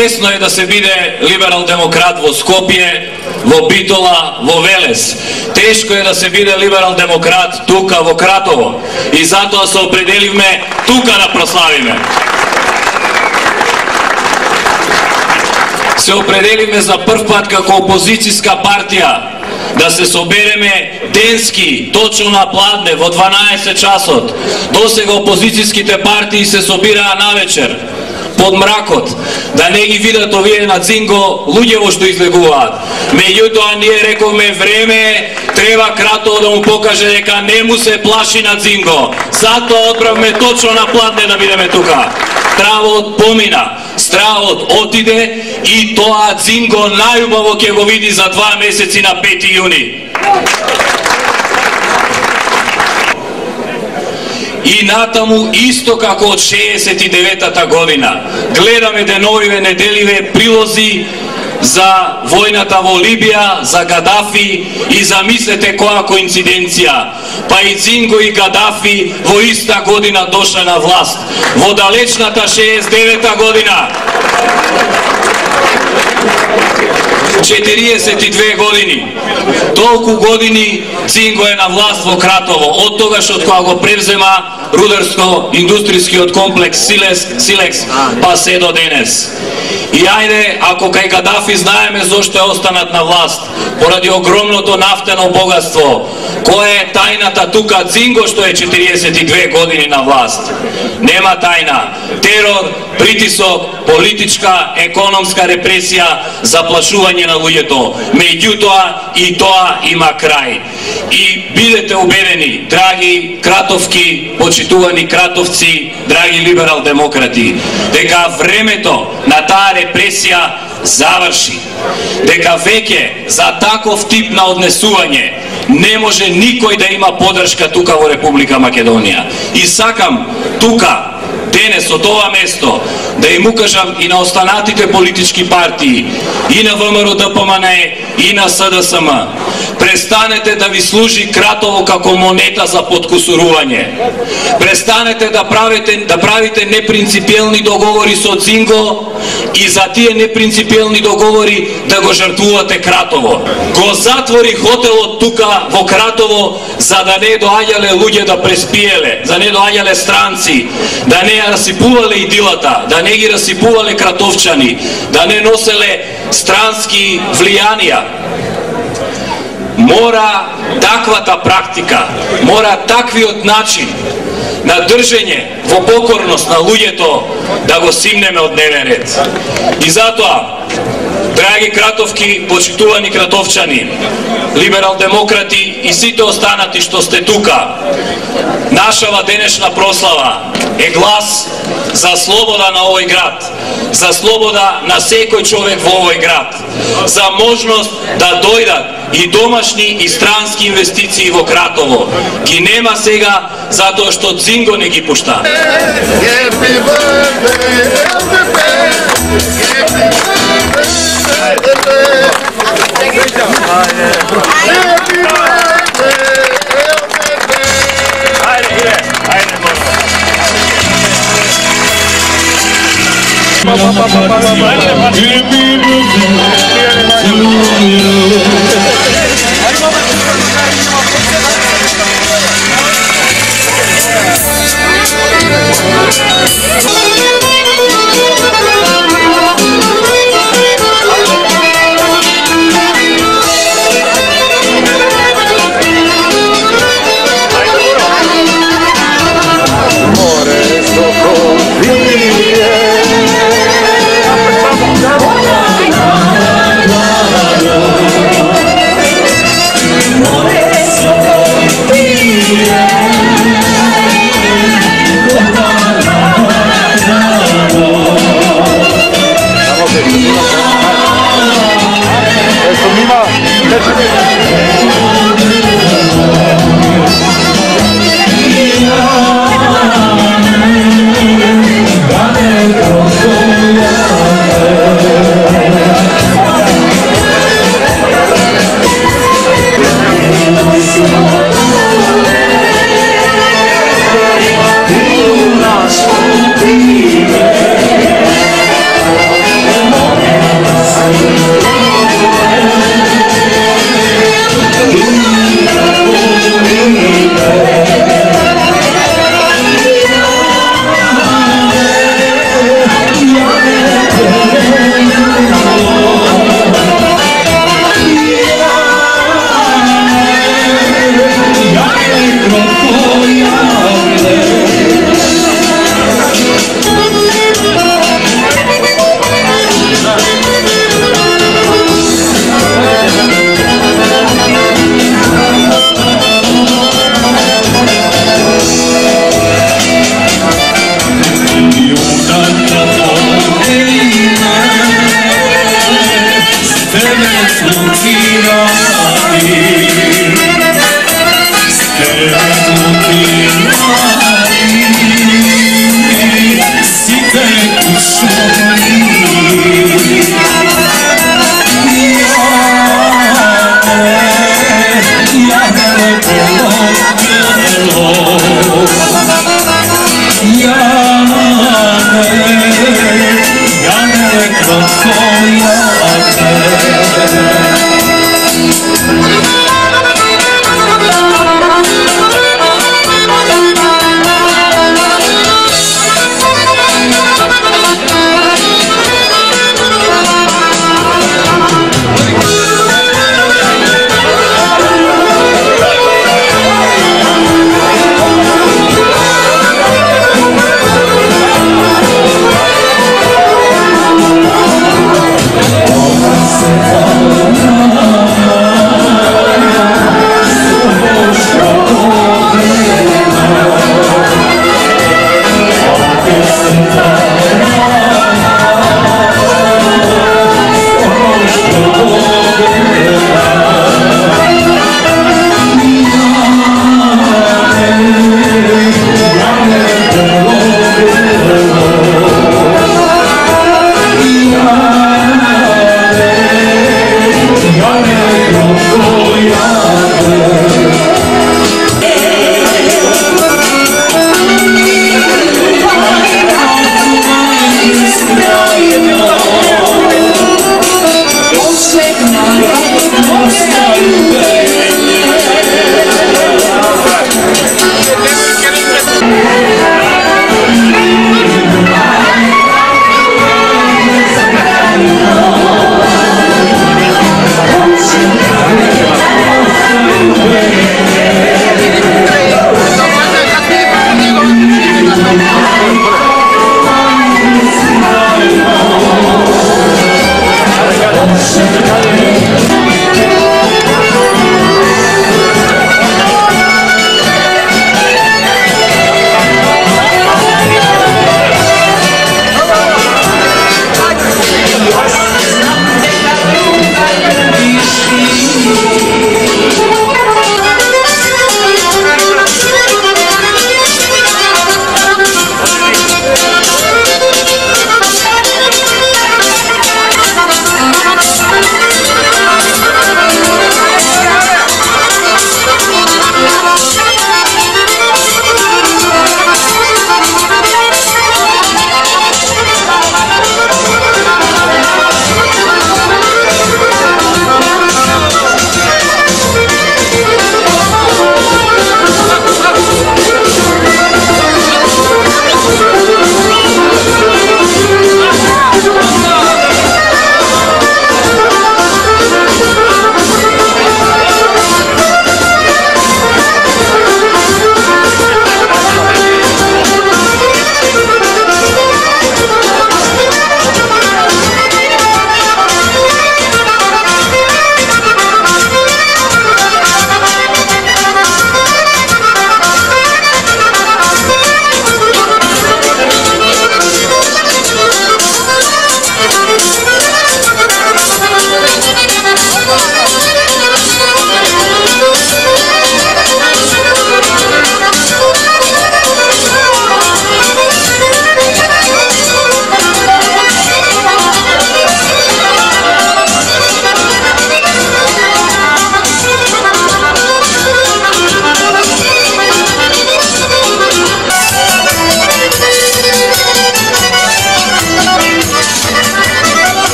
Лесно е да се биде либерал-демократ во Скопје, во Битола, во Велес. Тешко е да се биде либерал-демократ тука во Кратово. И затоа се определивме тука да прославиме. Се определивме за прв пат како опозицијска партија да се собереме денски, точно на пладне, во 12 часот. Досега опозицијските партии се собираа навечер, под мракот, да не ги видат овие на Цинго луѓево што излегуваат. Меѓутоа ние рековме време треба Кратово да му покаже дека не му се плаши на Цинго. Затоа одбравме точно на пладне да бидеме тука. Стравот помина, стравот отиде и тоа Цинго најубаво ќе го види за 2 месеци на 5 јуни. И натаму исто како од 69-та година. Гледаме деновиве, неделиве прилози за војната во Либија, за Гадафи и замислете која коинциденција. Па и Цинго и Гадафи во иста година дошле на власт. Во далечната 69-та година. 42 години. Толку години Цинго е на власт во Кратово. Од тогаш од кога го превзема рударско-индустријскиот комплекс Силекс, па се до денес. И ајде, ако кај Гадафи знаеме зошто е останат на власт, поради огромното нафтено богатство, која е тајната тука Цинго што е 42 години на власт? Нема тајна. Терор, притисок, политичка, економска репресија, заплашување на луѓето. Меѓутоа и тоа има крај. И бидете убедени, драги кратовки, почитувани кратовци, драги либерал-демократи, дека времето на таа репресија заврши. Дека веќе за таков тип на однесување не може никој да има поддршка тука во Република Македонија. И сакам тука денес од ова место да им укажам и на останатите политички партии, и на ВМРО ДПМН, и на СДСМ. Престанете да ви служи Кратово како монета за подкусурување. Престанете да правите непринципиелни договори со Цинго и за тие непринципиелни договори да го жртвувате Кратово. Го затвори хотелот тука во Кратово за да не доаѓале луѓе да преспиеле, за не доаѓале странци, да не ја расипувале идилата, да не ги расипувале кратовчани, да не носеле странски влијанија. Мора таквата практика, мора таквиот начин на држење во покорност на луѓето да го симнеме од дневен ред. И затоа, драги кратовки, почитувани кратовчани, либерал-демократи и сите останати што сте тука, нашава денешна прослава е глас за слобода на овој град, за слобода на секој човек во овој град, за можност да дојдат и домашни и странски инвестиции во Кратово. Ги нема сега затоа што Цинго не ги пушта. Happy birthday to you.